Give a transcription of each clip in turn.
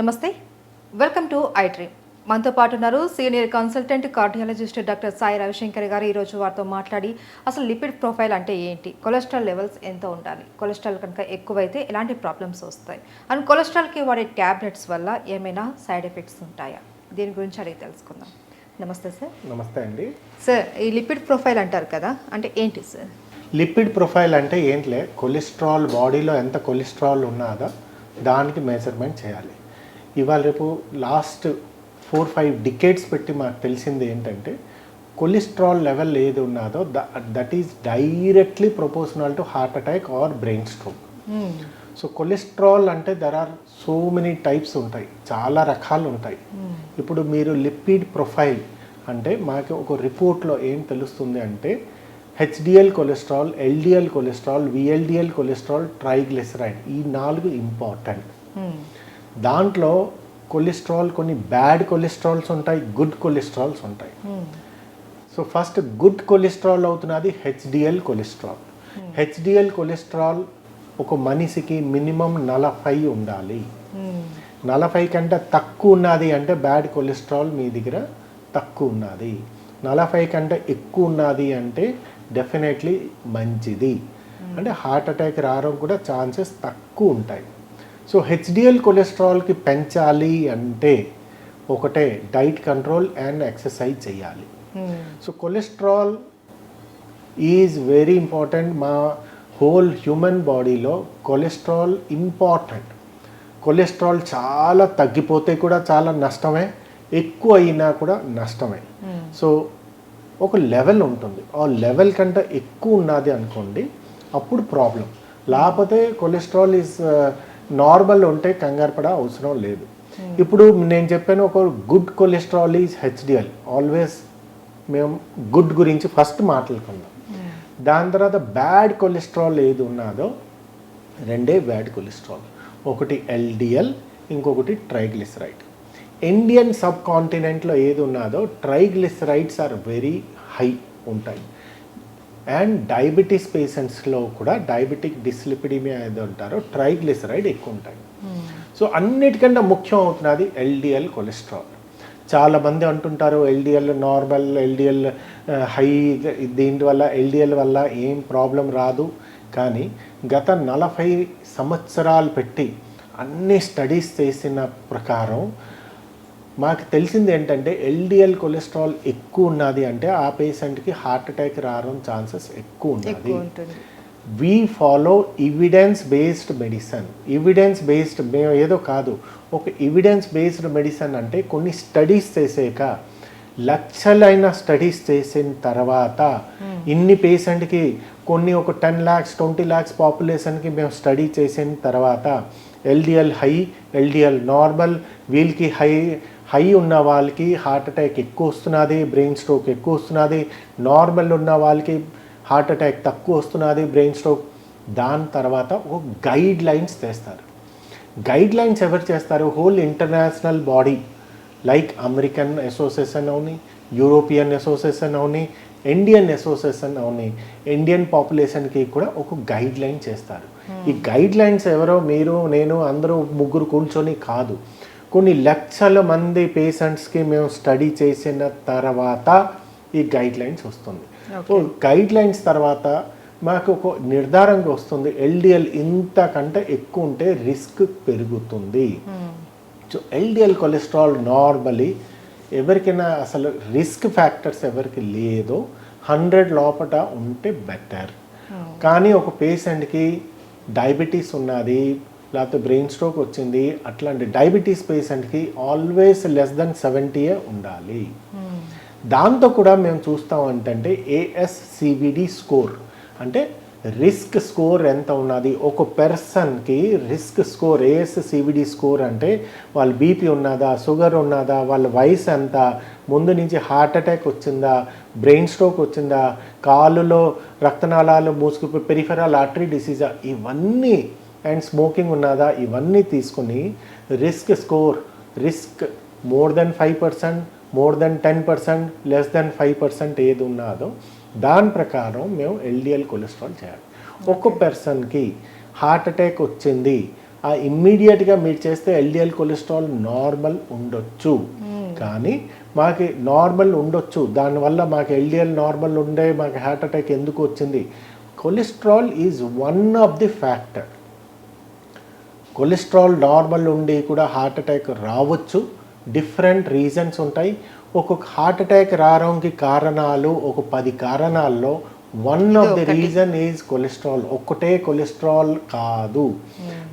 నమస్తే, welcome to I dream. మనతో పాటు ఉన్నారు senior consultant cardiologist doctor Sai Ravishankar గారు. ఈరోజు వారితో మాట్లాడి అసలు లిపిడ్ ప్రొఫైల్ అంటే ఏంటి, కొలెస్ట్రాల్ లెవెల్స్ ఎంత ఉండాలి, కొలెస్ట్రాల్ కనుక ఎక్కువైతే ఎలాంటి ప్రాబ్లమ్స్ వస్తాయి, అండ్ కొలెస్ట్రాల్కి వాడే ట్యాబ్లెట్స్ వల్ల ఏమైనా సైడ్ ఎఫెక్ట్స్ ఉంటాయా, దీని గురించి అడిగి తెలుసుకుందాం. నమస్తే సార్. నమస్తే అండి. సార్, ఈ లిపిడ్ ప్రొఫైల్ అంటారు కదా, అంటే ఏంటి సార్? లిపిడ్ ప్రొఫైల్ అంటే ఏంటిలే, కొలెస్ట్రాల్ బాడీలో ఎంత కొలెస్ట్రాల్ ఉన్నదో దానికి మెజర్మెంట్ చేయాలి. ఇవాళ రేపు లాస్ట్ 4-5 డికేడ్స్ పెట్టి మాకు తెలిసింది ఏంటంటే కొలెస్ట్రాల్ లెవెల్ ఏది ఉన్నదో that is directly proportional to heart attack or brain stroke. So cholesterol అంటే there are so many types ఉంటాయి, చాలా రకాలు ఉంటాయి. ఇప్పుడు మీరు లిపిడ్ ప్రొఫైల్ అంటే మాకు ఒక రిపోర్ట్లో ఏం తెలుస్తుంది అంటే HDL cholesterol, LDL cholesterol, VLDL cholesterol, triglyceride, ఈ 4 ఇంపార్టెంట్. దాంట్లో కొలెస్ట్రాల్ కొన్ని బ్యాడ్ కొలెస్ట్రాల్స్ ఉంటాయి, గుడ్ కొలెస్ట్రాల్స్ ఉంటాయి. సో ఫస్ట్ గుడ్ కొలెస్ట్రాల్ అవుతున్నది హెచ్డిఎల్ కొలెస్ట్రాల్. హెచ్డిఎల్ కొలెస్ట్రాల్ ఒక మనిషికి మినిమం 40 ఉండాలి. 40 కంటే తక్కువ ఉన్నది అంటే బ్యాడ్ కొలెస్ట్రాల్ మీ దగ్గర తక్కువ ఉన్నది. 40 కంటే ఎక్కువ ఉన్నది అంటే డెఫినెట్లీ మంచిది, అంటే హార్ట్ అటాక్ రావడం కూడా ఛాన్సెస్ తక్కువ ఉంటాయి. సో హెచ్డిఎల్ కొలెస్ట్రాల్కి పెంచాలి అంటే ఒకటే డైట్ కంట్రోల్ అండ్ ఎక్సర్సైజ్ చేయాలి. So cholesterol is very important. మా హోల్ హ్యూమన్ బాడీలో కొలెస్ట్రాల్ ఇంపార్టెంట్. కొలెస్ట్రాల్ చాలా తగ్గిపోతే కూడా చాలా నష్టమే, ఎక్కువ అయినా కూడా నష్టమే. సో ఒక లెవెల్ ఉంటుంది, ఆ లెవెల్ కంటే ఎక్కువ ఉన్నది అనుకోండి అప్పుడు ప్రాబ్లం. లేకపోతే కొలెస్ట్రాల్ ఈజ్ నార్మల్ ఉంటే కంగారు పడ అవసరం లేదు. ఇప్పుడు నేను చెప్పాను ఒక good cholesterol is HDL. Always మేము గుడ్ గురించి ఫస్ట్ మాట్లాడుకుందాం. దాని తర్వాత బ్యాడ్ కొలెస్ట్రాల్ ఏది ఉన్నదో రెండే బ్యాడ్ కొలెస్ట్రాల్, ఒకటి ఎల్డిఎల్, ఇంకొకటి ట్రైగ్లిసరైడ్. ఇండియన్ సబ్ కాంటినెంట్లో ఏది ఉన్నదో ట్రైగ్లిసరైడ్స్ ఆర్ వెరీ హై ఉంటాయి. అండ్ డయాబెటీస్ పేషెంట్స్లో కూడా డయాబెటిక్ డిస్లిపిడిమియా ఏదో ఉంటారో ట్రైగ్లిసరైడ్ ఎక్కువ ఉంటాయి. సో అన్నిటికన్నా ముఖ్యం అవుతున్నది ఎల్డిఎల్ కొలెస్ట్రాల్. చాలామంది అంటుంటారు ఎల్డిఎల్ నార్మల్, ఎల్డిఎల్ హై, దీనివల్ల ఎల్డిఎల్ వల్ల ఏం ప్రాబ్లం రాదు. కానీ గత 40 సంవత్సరాలు పెట్టి అన్ని స్టడీస్ చేసిన ప్రకారం మాకు తెలిసింది ఏంటంటే ఎల్డిఎల్ కొలెస్ట్రాల్ ఎక్కువ ఉన్నది అంటే ఆ పేషెంట్కి హార్ట్ అటాక్ రావడం ఛాన్సెస్ ఎక్కువ ఉన్నది. We follow evidence based medicine. Evidence based మేము ఏదో కాదు, ఒక ఎవిడెన్స్ బేస్డ్ మెడిసిన్ అంటే కొన్ని స్టడీస్ చేసాక, లక్షలైన స్టడీస్ చేసిన తర్వాత ఇన్ని పేషెంట్కి కొన్ని ఒక 10 lakhs 20 lakhs పాపులేషన్కి మేము స్టడీ చేసిన తర్వాత ఎల్డిఎల్ హై, ఎల్డిఎల్ నార్మల్, వీళ్ళకి హై ఉన్న వాళ్ళకి హార్ట్ అటాక్ ఎక్కువ వస్తున్నది, బ్రెయిన్ స్ట్రోక్ ఎక్కువ వస్తున్నది. నార్మల్ ఉన్న వాళ్ళకి హార్ట్ అటాక్ తక్కువ వస్తున్నది, బ్రెయిన్ స్ట్రోక్. దాని తర్వాత ఒక గైడ్ లైన్స్ చేస్తారు. గైడ్ లైన్స్ ఎవరు చేస్తారు? Whole international body like American association అవని, యూరోపియన్ అసోసియేషన్ అవని, ఇండియన్ అసోసియేషన్ అవని, ఇండియన్ పాపులేషన్కి కూడా ఒక గైడ్ లైన్ చేస్తారు. ఈ గైడ్ లైన్స్ ఎవరో మీరు నేను అందరూ ముగ్గురు కూర్చొని కాదు, కొన్ని లక్షల మంది పేషెంట్స్కి మేము స్టడీ చేసిన తర్వాత ఈ గైడ్ లైన్స్ వస్తుంది. గైడ్ లైన్స్ తర్వాత మాకు ఒక నిర్ధారణగా వస్తుంది ఎల్డిఎల్ ఇంతకంటే ఎక్కువ ఉంటే రిస్క్ పెరుగుతుంది. సో ఎల్డిఎల్ కొలెస్ట్రాల్ నార్మలీ ఎవరికైనా అసలు రిస్క్ ఫ్యాక్టర్స్ ఎవరికి లేదో 100 లోపల ఉంటే బెటర్. కానీ ఒక పేషెంట్కి డయాబెటీస్ ఉన్నది, లేకపోతే బ్రెయిన్ స్ట్రోక్ వచ్చింది, అట్లాంటి డయాబెటీస్ పేషెంట్కి ఆల్వేస్ లెస్ దెన్ 70 ఉండాలి. దాంతో కూడా మేము చూస్తాం అంటే ఏఎస్సివిడి స్కోర్ అంటే రిస్క్ స్కోర్ ఎంత ఉన్నది ఒక పర్సన్కి. రిస్క్ స్కోర్ ఏఎస్సివిడి స్కోర్ అంటే వాళ్ళ బీపీ ఉన్నదా, షుగర్ ఉన్నదా, వాళ్ళ వయసు ఎంత, ముందు నుంచి హార్ట్ అటాక్ వచ్చిందా, బ్రెయిన్ స్ట్రోక్ వచ్చిందా, కాలులో రక్తనాళాలు మూసుకుపోయి పెరిఫెరల్ ఆర్టరీ డిసీజా, ఇవన్నీ, అండ్ స్మోకింగ్ ఉన్నదా, ఇవన్నీ తీసుకుని risk score, risk more than 5%, more than 10%, less than 5% ఏది ఉన్నదో దాని ప్రకారం మేము ఎల్డిఎల్ కొలెస్ట్రాల్ చేయాలి. ఒక పర్సన్కి హార్ట్ అటాక్ వచ్చింది ఆ ఇమ్మీడియట్గా మీరు చేస్తే ఎల్డిఎల్ కొలెస్ట్రాల్ నార్మల్ ఉండొచ్చు, కానీ మాకు నార్మల్ ఉండొచ్చు, దానివల్ల మాకు ఎల్డిఎల్ నార్మల్ ఉండే మాకు హార్ట్ అటాక్ ఎందుకు వచ్చింది? Cholesterol is one of the factor. Cholesterol normal ఉండి కూడా హార్ట్ అటాక్ రావచ్చు. డిఫరెంట్ రీజన్స్ ఉంటాయి. ఒక్కొక్క హార్ట్ అటాక్ రావడానికి కారణాలు ఒక 10 కారణాల్లో one of the reason is cholesterol. ఒక్కటే కొలెస్ట్రాల్ కాదు.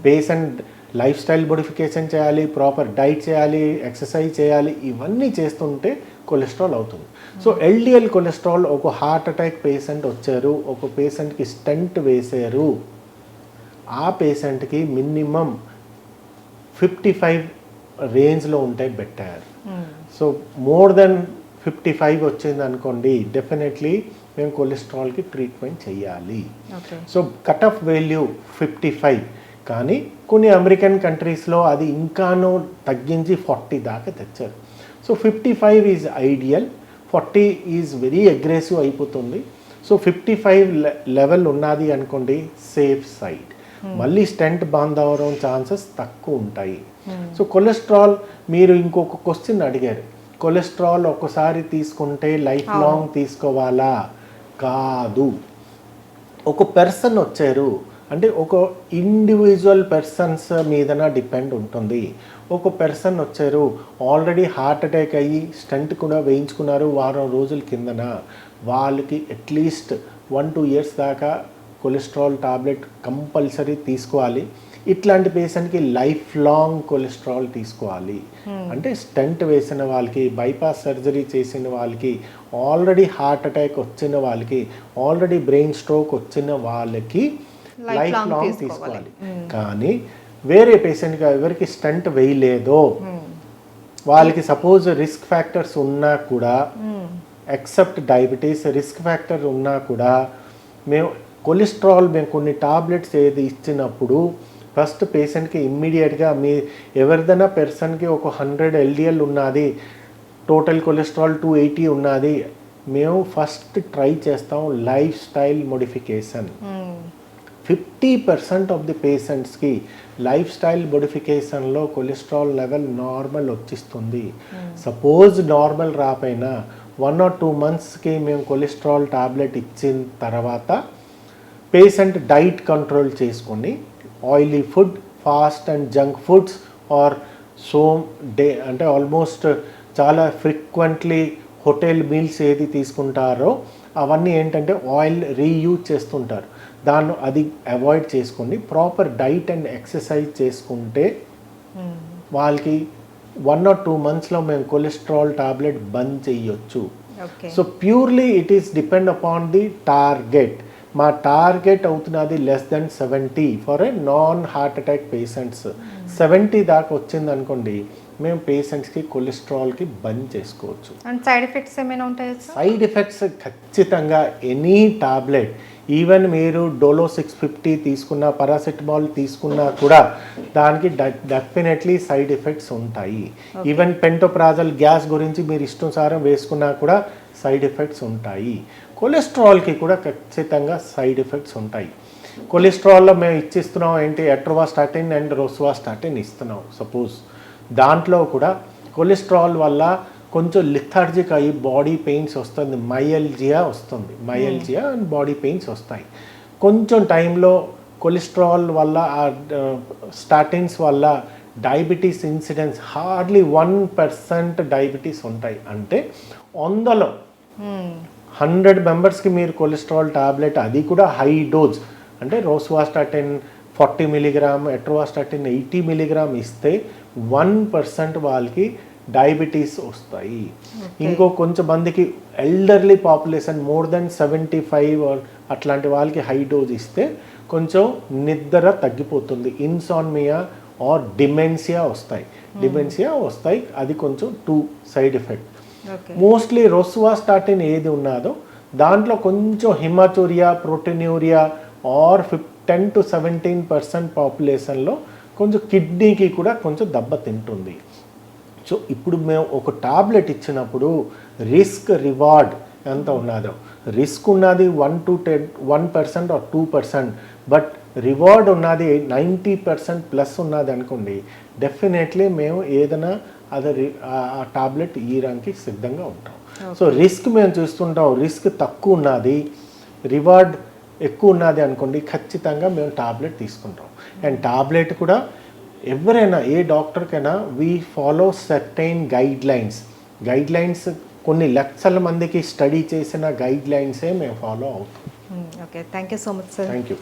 పేషెంట్ లైఫ్ స్టైల్ మోడిఫికేషన్ చేయాలి, ప్రాపర్ డైట్ చేయాలి, ఎక్సర్సైజ్ చేయాలి, ఇవన్నీ చేస్తుంటే కొలెస్ట్రాల్ అవుతుంది. సో ఎల్డిఎల్ కొలెస్ట్రాల్, ఒక హార్ట్ అటాక్ పేషెంట్ వచ్చారు, ఒక పేషెంట్కి స్టెంట్ వేశారు, ఆ పేషెంట్కి మినిమం 55 రేంజ్లో ఉంటే బెటర్. సో మోర్ దెన్ 55 వచ్చింది అనుకోండి, డెఫినెట్లీ మేము కొలెస్ట్రాల్కి ట్రీట్మెంట్ చేయాలి. సో కట్ ఆఫ్ వాల్యూ 55, కానీ కొన్ని అమెరికన్ కంట్రీస్లో అది ఇంకానూ తగ్గించి 40 దాకా తెచ్చారు. So 55 is ideal, 40 is very aggressive అయిపోతుంది. సో 55 లెవెల్ ఉన్నది అనుకోండి, సేఫ్ సైడ్. మళ్ళీ స్టెంట్ బంద్ అవ్వడం ఛాన్సెస్ తక్కువ ఉంటాయి. సో కొలెస్ట్రాల్, మీరు ఇంకొక క్వశ్చన్ అడిగారు, కొలెస్ట్రాల్ ఒక్కసారి తీసుకుంటే లైఫ్ లాంగ్ తీసుకోవాలా? కాదు. ఒక పర్సన్ వచ్చారు అంటే ఒక ఇండివిజువల్ పర్సన్స్ మీదన డిపెండ్ ఉంటుంది. ఒక పర్సన్ వచ్చారు, ఆల్రెడీ హార్ట్ అటాక్ అయ్యి స్టంట్ కూడా వేయించుకున్నారు వారం రోజుల కిందన, వాళ్ళకి అట్లీస్ట్ 1-2 ఇయర్స్ దాకా కొలెస్ట్రాల్ టాబ్లెట్ కంపల్సరీ తీసుకోవాలి. ఇట్లాంటి పేషెంట్కి లైఫ్ లాంగ్ కొలెస్ట్రాల్ తీసుకోవాలి. అంటే స్టంట్ వేసిన వాళ్ళకి, బైపాస్ సర్జరీ చేసిన వాళ్ళకి, ఆల్రెడీ హార్ట్ అటాక్ వచ్చిన వాళ్ళకి, ఆల్రెడీ బ్రెయిన్ స్ట్రోక్ వచ్చిన వాళ్ళకి లైఫ్ లాంగ్ తీసుకోవాలి. కానీ వేరే పేషెంట్గా ఎవరికి స్టంట్ వేయలేదో వాళ్ళకి సపోజ్ రిస్క్ ఫ్యాక్టర్స్ ఉన్నా కూడా, ఎక్సెప్ట్ డయాబెటీస్ రిస్క్ ఫ్యాక్టర్ ఉన్నా కూడా, మేము కొలెస్ట్రాల్ మేము కొన్ని టాబ్లెట్స్ ఏది ఇచ్చినప్పుడు ఫస్ట్ పేషెంట్కి ఇమ్మీడియట్గా మీ ఎవరిదైనా పర్సన్కి ఒక 100 ఎల్డిఎల్ ఉన్నది, టోటల్ కొలెస్ట్రాల్ 280 ఉన్నది, మేము ఫస్ట్ ట్రై చేస్తాం life style modification. 50% of the పేషెంట్స్కి లైఫ్ స్టైల్ మోడిఫికేషన్లో కొలెస్ట్రాల్ లెవెల్ నార్మల్ వచ్చిస్తుంది. సపోజ్ నార్మల్ రాపోయినా 1 or 2 మంత్స్కి మేము కొలెస్ట్రాల్ టాబ్లెట్ ఇచ్చిన తర్వాత పేషెంట్ డైట్ కంట్రోల్ చేసుకొని oily food, fast and junk foods are so అంటే ఆల్మోస్ట్ చాలా ఫ్రీక్వెంట్లీ హోటల్ మీల్స్ ఏది తీసుకుంటారో అవన్నీ ఏంటంటే ఆయిల్ రీయూజ్ చేస్తుంటారు, దాన్ని అది అవాయిడ్ చేసుకొని ప్రాపర్ డైట్ అండ్ ఎక్సర్సైజ్ చేసుకుంటే వాళ్ళకి 1 or 2 మంత్స్లో మేము కొలెస్ట్రాల్ టాబ్లెట్ బంద్ చేయొచ్చు. So purely it is depend upon the target. మా టార్గెట్ అవుతున్నది less than 70 for a non heart attack patients. 70 దాకా వచ్చింది అనుకోండి, మేము పేషెంట్స్కి కొలెస్ట్రాల్కి బంద్ చేసుకోవచ్చు. అండ్ సైడ్ ఎఫెక్ట్స్ ఏమైనా ఉంటాయి? సైడ్ ఎఫెక్ట్స్ ఖచ్చితంగా ఎనీ టాబ్లెట్, ఈవెన్ మీరు డోలో 650 తీసుకున్నా, పారాసెటమాల్ తీసుకున్నా కూడా దానికి డెఫినెట్లీ సైడ్ ఎఫెక్ట్స్ ఉంటాయి. ఈవెన్ పెంటోప్రాజల్ గ్యాస్ గురించి మీరు ఇష్టానుసారం వేసుకున్నా కూడా సైడ్ ఎఫెక్ట్స్ ఉంటాయి. కొలెస్ట్రాల్కి కూడా ఖచ్చితంగా సైడ్ ఎఫెక్ట్స్ ఉంటాయి. కొలెస్ట్రాల్లో మేము ఇచ్చిస్తున్నాం ఏంటి, అట్రోవాస్టాటిన్ అండ్ రోస్వాస్టాటిన్ ఇస్తున్నాం సపోజ్, దాంట్లో కూడా కొలెస్ట్రాల్ వల్ల కొంచెం లిథార్జిక్ అయ్యి బాడీ పెయిన్స్ వస్తుంది, మైల్జియా వస్తుంది, మైల్జియా అండ్ బాడీ పెయిన్స్ వస్తాయి. కొంచెం టైంలో కొలెస్ట్రాల్ వల్ల స్టాటిన్స్ వల్ల డయాబెటీస్ ఇన్సిడెన్స్ హార్డ్లీ 1% డయాబెటీస్ ఉంటాయి. అంటే 100 మెంబర్స్కి మీరు కొలెస్ట్రాల్ టాబ్లెట్, అది కూడా హై డోజ్, అంటే రోస్వాస్టాటిన్ 40 mg, అట్రోవాస్టాటిన్ 80 mg ఇస్తే 1% వాళ్ళకి డయాబెటీస్ వస్తాయి. ఇంకో కొంచెం మందికి ఎల్డర్లీ పాపులేషన్ మోర్ దెన్ 75 అట్లాంటి వాళ్ళకి హై డోజ్ ఇస్తే కొంచెం నిద్ర తగ్గిపోతుంది, ఇన్సాన్మియా ఆర్ డిమెన్షియా వస్తాయి. అది కొంచెం 2 సైడ్ ఎఫెక్ట్. మోస్ట్లీ రోస్వాస్టాటిన్ ఏది ఉన్నదో దాంట్లో కొంచెం హిమాచూరియా, ప్రోటీన్యూరియా ఆర్ 10 to 17% పాపులేషన్లో కొంచెం కిడ్నీకి కూడా కొంచెం దెబ్బ తింటుంది. సో ఇప్పుడు మేము ఒక టాబ్లెట్ ఇచ్చినప్పుడు రిస్క్ రివార్డ్ ఎంత ఉన్నదో. రిస్క్ ఉన్నది 1% ఆర్ 2%, బట్ రివార్డ్ ఉన్నది 90% ప్లస్ ఉన్నది అనుకోండి, డెఫినెట్లీ మేము ఏదైనా ఆ టాబ్లెట్ ఇయడానికి సిద్ధంగా ఉంటాం. సో రిస్క్ మేము చూస్తుంటాం, రిస్క్ తక్కువ ఉన్నది రివార్డ్ ఎక్కువ ఉన్నది అనుకోండి, ఖచ్చితంగా మేము టాబ్లెట్ తీసుకుంటాం. అండ్ టాబ్లెట్ కూడా ఎవరైనా ఏ డాక్టర్కైనా we follow certain guide lines కొన్ని లక్షల మందికి స్టడీ చేసిన గైడ్ లైన్సే మేము ఫాలో అవుతాం. Okay, thank you so much sir. Thank you.